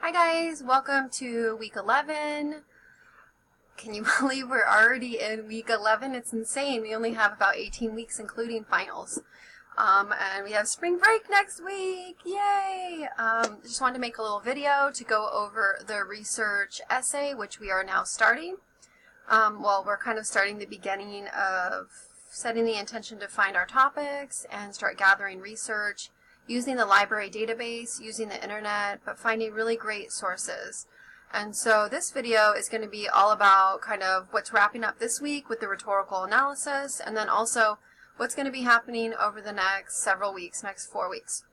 Hi guys, welcome to week 11. Can you believe we're already in week 11? It's insane. We only have about 18 weeks including finals. And we have spring break next week. Yay! Just wanted to make a little video to go over the research essay, which we are now starting. We're kind of starting the beginning of setting the intention to find our topics and start gathering research, using the library database, using the internet, but finding really great sources. And so this video is going to be all about kind of what's wrapping up this week with the rhetorical analysis, and then also what's going to be happening over the next several weeks, next 4 weeks.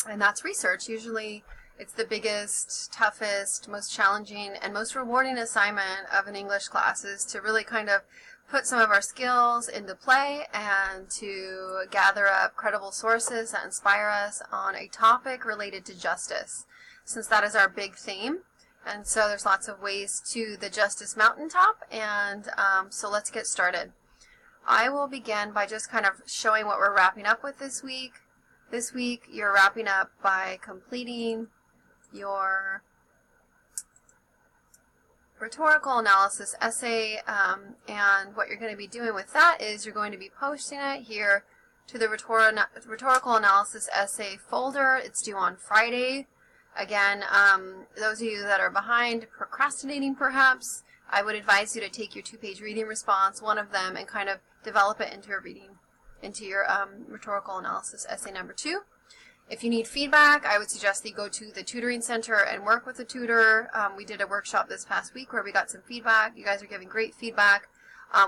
And that's research. Usually it's the biggest, toughest, most challenging, and most rewarding assignment of an English class is to really kind of put some of our skills into play and to gather up credible sources that inspire us on a topic related to justice, since that is our big theme. And so there's lots of ways to the justice mountaintop, and so let's get started. I will begin by just kind of showing what we're wrapping up with this week. This week you're wrapping up by completing your rhetorical analysis essay, and what you're going to be doing with that is you're going to be posting it here to the rhetorical analysis essay folder. It's due on Friday. Again, those of you that are behind, procrastinating perhaps, I would advise you to take your 2-page reading response, one of them, and kind of develop it into a reading, into your rhetorical analysis essay number 2. If you need feedback, I would suggest that you go to the tutoring center and work with a tutor. We did a workshop this past week where we got some feedback. You guys are giving great feedback.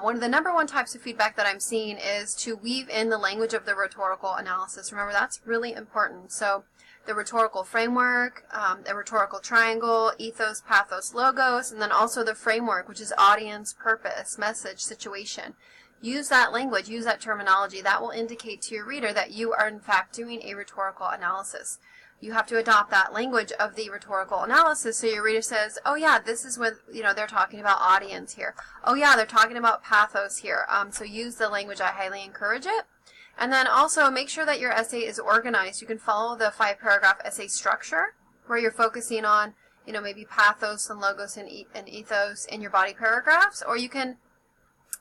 One of the number one types of feedback that I'm seeing is to weave in the language of the rhetorical analysis. Remember, that's really important. So the rhetorical framework, the rhetorical triangle, ethos, pathos, logos, and then also the framework, which is audience, purpose, message, situation. Use that language, use that terminology. That will indicate to your reader that you are in fact doing a rhetorical analysis. You have to adopt that language of the rhetorical analysis so your reader says, oh yeah, this is what, they're talking about audience here. Oh yeah, they're talking about pathos here. So use the language. I highly encourage it. And then also make sure that your essay is organized. You can follow the 5-paragraph essay structure where you're focusing on, maybe pathos and logos and ethos in your body paragraphs, or you can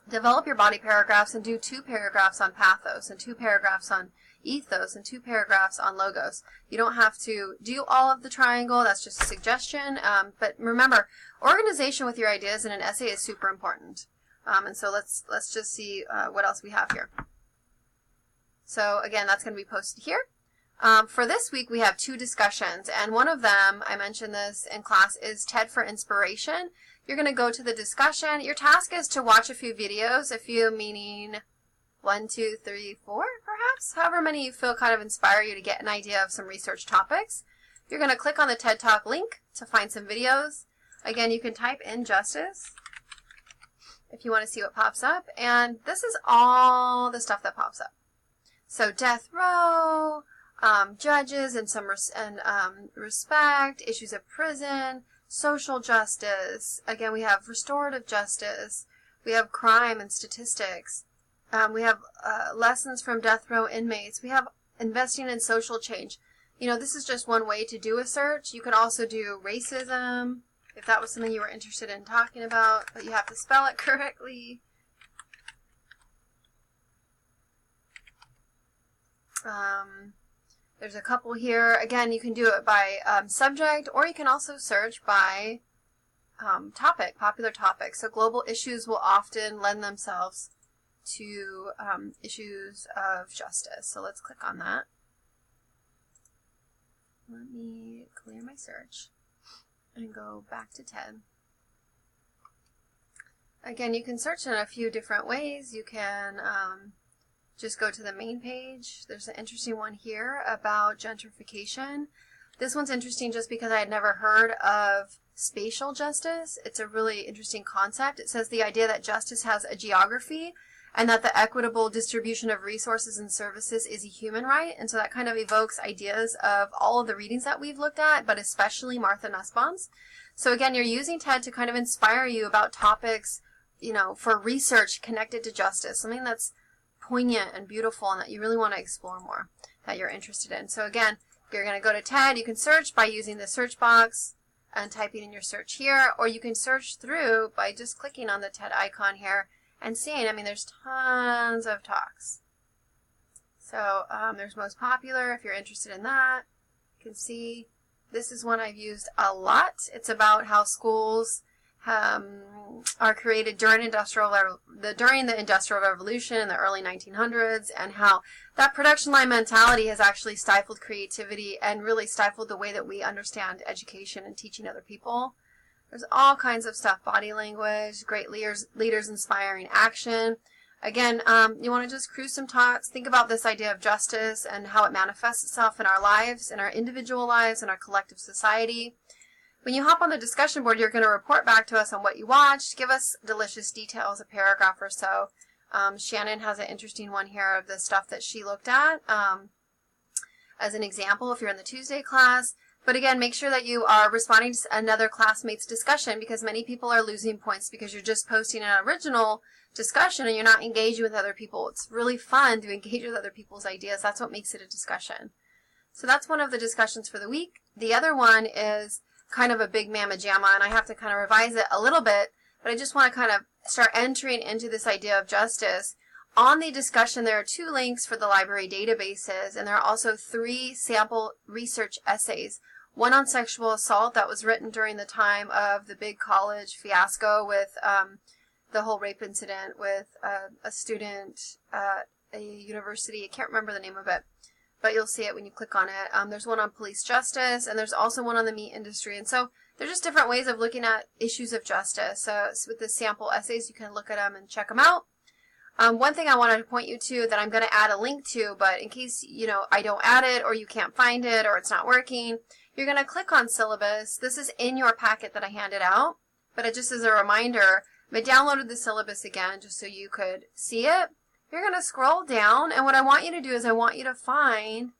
develop your body paragraphs and do 2 paragraphs on pathos and 2 paragraphs on ethos and 2 paragraphs on logos. You don't have to do all of the triangle. That's just a suggestion. But remember, organization with your ideas in an essay is super important. And so let's just see what else we have here. So again, that's going to be posted here. For this week, we have 2 discussions, and one of them, I mentioned this in class, is TED for Inspiration. You're going to go to the discussion. Your task is to watch a few videos, meaning 1, 2, 3, 4, perhaps, however many you feel kind of inspire you to get an idea of some research topics. You're going to click on the TED Talk link to find some videos. Again, you can type in justice if you want to see what pops up, and this is all the stuff that pops up. So death row, judges and some respect, issues of prison, social justice. Again, we have restorative justice. We have crime and statistics. We have lessons from death row inmates. We have investing in social change. This is just one way to do a search. You could also do racism, if that was something you were interested in talking about, but you have to spell it correctly. There's a couple here. Again, you can do it by subject, or you can also search by topic, popular topic. So global issues will often lend themselves to issues of justice. So let's click on that. Let me clear my search and go back to TED. Again, you can search in a few different ways. You can just go to the main page. There's an interesting one here about gentrification. This one's interesting just because I had never heard of spatial justice. It's a really interesting concept. It says the idea that justice has a geography and that the equitable distribution of resources and services is a human right. And so that kind of evokes ideas of all of the readings that we've looked at, but especially Martha Nussbaum's. So again, you're using TED to kind of inspire you about topics, for research connected to justice, something that's poignant and beautiful and that you really want to explore more, that you're interested in. So again, You're going to go to TED. You can search by using the search box and typing in your search here, or you can search through by just clicking on the TED icon here and seeing, I mean, there's tons of talks. So there's most popular if you're interested in that. You can see this is one I've used a lot. It's about how schools are created during the Industrial Revolution in the early 1900s, and how that production line mentality has actually stifled creativity and really stifled the way that we understand education and teaching other people. There's all kinds of stuff, body language, great leaders inspiring action. Again, you want to just cruise some talks, think about this idea of justice and how it manifests itself in our lives, in our individual lives, in our collective society. When you hop on the discussion board, you're going to report back to us on what you watched. Give us delicious details, a paragraph or so. Shannon has an interesting one here of the stuff that she looked at as an example if you're in the Tuesday class. But again, make sure that you are responding to another classmate's discussion, because many people are losing points because you're just posting an original discussion and you're not engaging with other people. It's really fun to engage with other people's ideas. That's what makes it a discussion. So that's one of the discussions for the week. The other one is kind of a big mamma jamma, and I have to kind of revise it a little bit, but I just want to kind of start entering into this idea of justice. On the discussion, there are 2 links for the library databases, and there are also 3 sample research essays. One on sexual assault that was written during the time of the big college fiasco with the whole rape incident with a student at a university. I can't remember the name of it, but you'll see it when you click on it. There's one on police justice, and there's also one on the meat industry. And so they're just different ways of looking at issues of justice. So with the sample essays, you can look at them and check them out. One thing I wanted to point you to that I'm going to add a link to, but in case, I don't add it or you can't find it or it's not working, you're going to click on syllabus. This is in your packet that I handed out, but just as a reminder, I downloaded the syllabus again just so you could see it. You're going to scroll down, and what I want you to do is I want you to find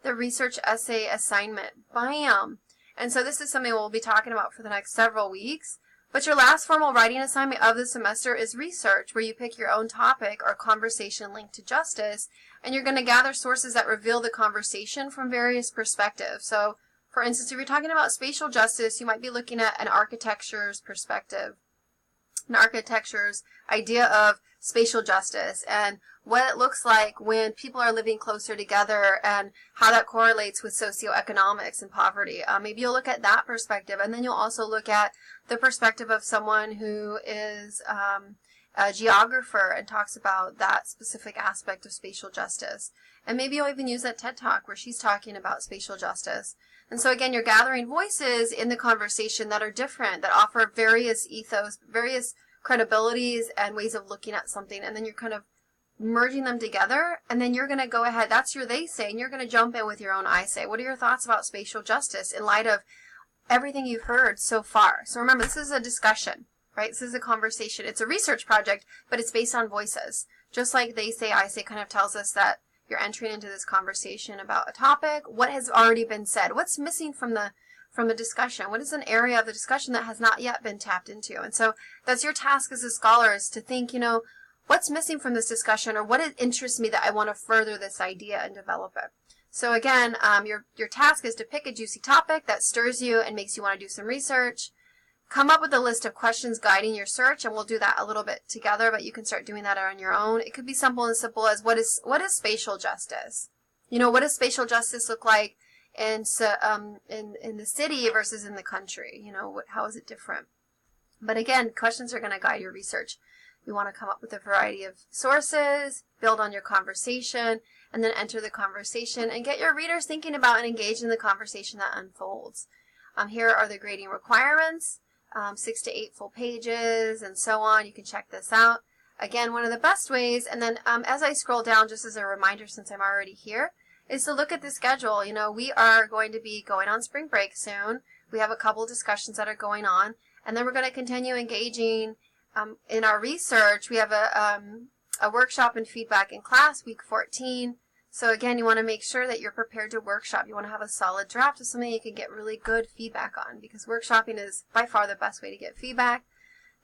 the research essay assignment. Bam! And so this is something we'll be talking about for the next several weeks. But your last formal writing assignment of the semester is research, where you pick your own topic or conversation linked to justice, and you're going to gather sources that reveal the conversation from various perspectives. So, for instance, if you're talking about spatial justice, you might be looking at an architecture's perspective, an architecture's idea of spatial justice and what it looks like when people are living closer together and how that correlates with socioeconomics and poverty. Maybe you'll look at that perspective, and then you'll also look at the perspective of someone who is a geographer and talks about that specific aspect of spatial justice. And maybe you'll even use that TED Talk where she's talking about spatial justice. And so again, you're gathering voices in the conversation that are different, that offer various ethos, various credibilities and ways of looking at something, and then you're kind of merging them together, and then you're going to go ahead, that's your they say, and you're going to jump in with your own I say. What are your thoughts about spatial justice in light of everything you've heard so far? So remember, this is a discussion, right? This is a conversation. It's a research project, but it's based on voices. Just like they say, I say kind of tells us that you're entering into this conversation about a topic. What has already been said? What's missing from the discussion? What is an area of the discussion that has not yet been tapped into? And so that's your task as a scholar, is to think, what's missing from this discussion, or what interests me that I want to further this idea and develop it. So again, your task is to pick a juicy topic that stirs you and makes you want to do some research. Come up with a list of questions guiding your search, and we'll do that a little bit together, but you can start doing that on your own. It could be simple as what is spatial justice? What does spatial justice look like in the city versus in the country? How is it different? But again, questions are going to guide your research. You want to come up with a variety of sources, build on your conversation, and then enter the conversation and get your readers thinking about and engaged in the conversation that unfolds. Here are the grading requirements, 6 to 8 full pages, and so on. You can check this out. Again, one of the best ways, and then as I scroll down, just as a reminder since I'm already here, is to look at the schedule. We are going to be going on spring break soon. We have a couple of discussions that are going on, and then we're going to continue engaging in our research. We have a workshop and feedback in class, week 14. So again, you want to make sure that you're prepared to workshop. You want to have a solid draft of something you can get really good feedback on, because workshopping is by far the best way to get feedback.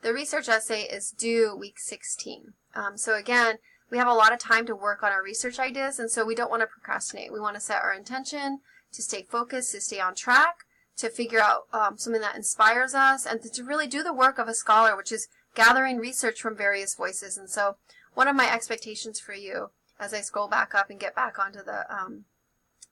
The research essay is due week 16. So again, we have a lot of time to work on our research ideas, and so we don't want to procrastinate. We want to set our intention to stay focused, to stay on track, to figure out something that inspires us, and to really do the work of a scholar, which is gathering research from various voices. And so one of my expectations for you as I scroll back up and get back onto the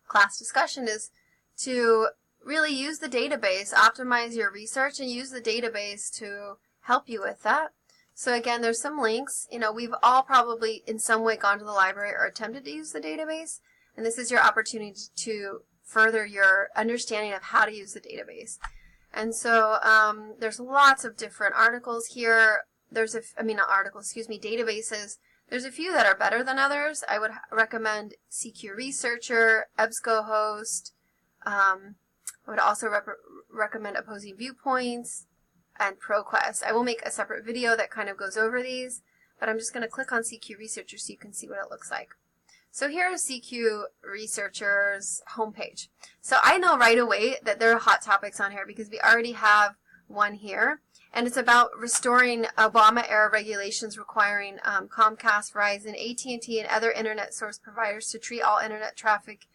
class discussion is to really use the database, optimize your research, and use the database to help you with that. So again, there's some links. You know, we've all probably in some way gone to the library or attempted to use the database, and this is your opportunity to further your understanding of how to use the database. And so there's lots of different articles here. There's databases. There's a few that are better than others. I would recommend CQ Researcher, EBSCOhost. I would also recommend Opposing Viewpoints and ProQuest. I will make a separate video that kind of goes over these, but I'm just going to click on CQ Researcher so you can see what it looks like. So here is CQ Researcher's homepage. So I know right away that there are hot topics on here because we already have one here. And it's about restoring Obama-era regulations requiring Comcast, Verizon, AT&T, and other internet source providers to treat all internet traffic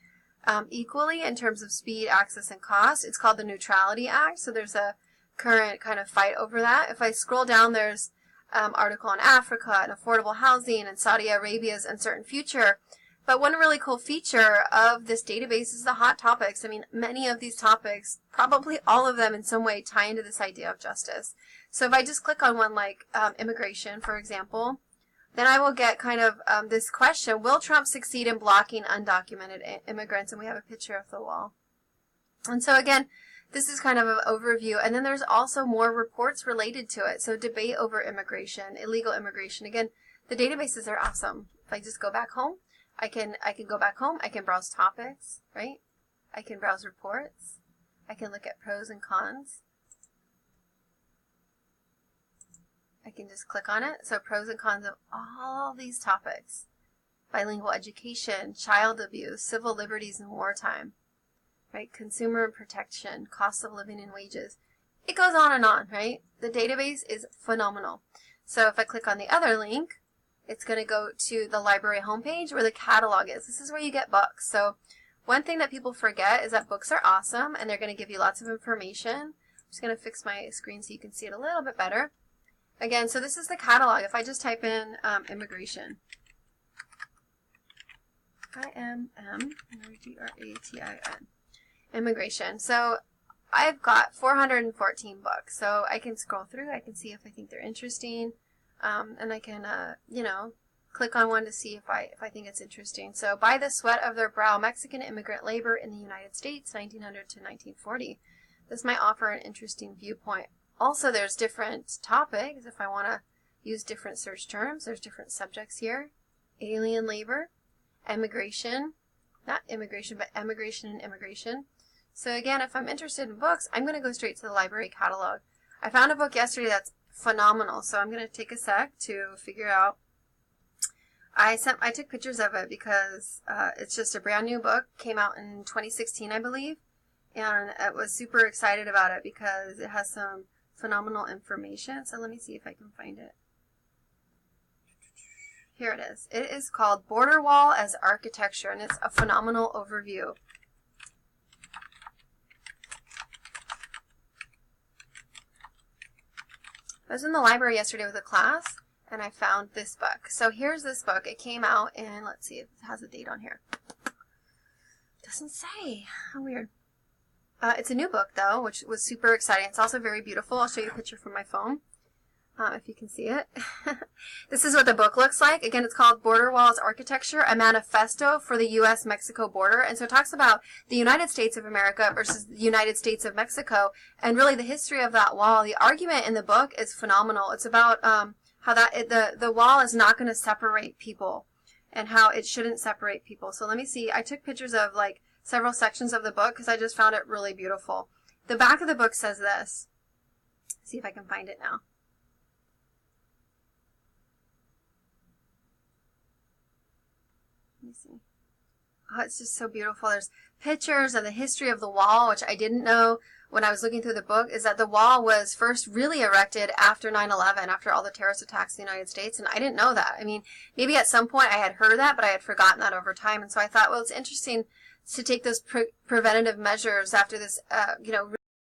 equally in terms of speed, access, and cost. It's called the Neutrality Act, so there's a current kind of fight over that. If I scroll down, there's article on Africa and affordable housing and Saudi Arabia's uncertain future. But one really cool feature of this database is the hot topics. I mean, many of these topics, probably all of them in some way, tie into this idea of justice. So if I just click on one like immigration, for example, then I will get kind of this question: will Trump succeed in blocking undocumented immigrants? And we have a picture of the wall. And so again, this is kind of an overview. And then there's also more reports related to it. So debate over immigration, illegal immigration. Again, the databases are awesome. If I just go back home, I can go back home. I can browse topics, right? I can browse reports. I can look at pros and cons. I can just click on it. So pros and cons of all these topics: bilingual education, child abuse, civil liberties in wartime, right? Consumer protection, cost of living and wages. It goes on, right? The database is phenomenal. So if I click on the other link, it's going to go to the library homepage where the catalog is. This is where you get books. So one thing that people forget is that books are awesome and they're going to give you lots of information. I'm just going to fix my screen so you can see it a little bit better. Again, so this is the catalog. If I just type in immigration, I-M-M-G-R-A-T-I-N, immigration. So I've got 414 books. So I can scroll through. I can see if I think they're interesting. And I can, click on one to see if I think it's interesting. So, by the sweat of their brow, Mexican immigrant labor in the United States, 1900 to 1940. This might offer an interesting viewpoint. Also, there's different topics. If I want to use different search terms, there's different subjects here. Alien labor, immigration, not immigration, but emigration and immigration. So again, if I'm interested in books, I'm going to go straight to the library catalog. I found a book yesterday that's phenomenal, so I'm going to take a sec to figure out. I took pictures of it because it's just a brand new book, came out in 2016, I believe, and I was super excited about it because it has some phenomenal information. So let me see if I can find it. Here it is. It is called Border Wall as Architecture, and it's a phenomenal overview. I was in the library yesterday with a class, and I found this book. So here's this book. It came out in, let's see if it has a date on here. Doesn't say. How weird. It's a new book, though, which was super exciting. It's also very beautiful. I'll show you a picture from my phone, if you can see it. This is what the book looks like. Again, it's called Border Walls Architecture, a Manifesto for the U.S.-Mexico Border. And so it talks about the United States of America versus the United States of Mexico, and really the history of that wall. The argument in the book is phenomenal. It's about how the wall is not going to separate people and how it shouldn't separate people. So let me see. I took pictures of like several sections of the book because I just found it really beautiful. The back of the book says this. See if I can find it now. Let me see. Oh, it's just so beautiful. There's pictures of the history of the wall, which I didn't know when I was looking through the book, is that the wall was first really erected after 9/11, after all the terrorist attacks in the United States, and I didn't know that. I mean, maybe at some point I had heard that, but I had forgotten that over time, and so I thought, well, it's interesting to take those preventative measures after this,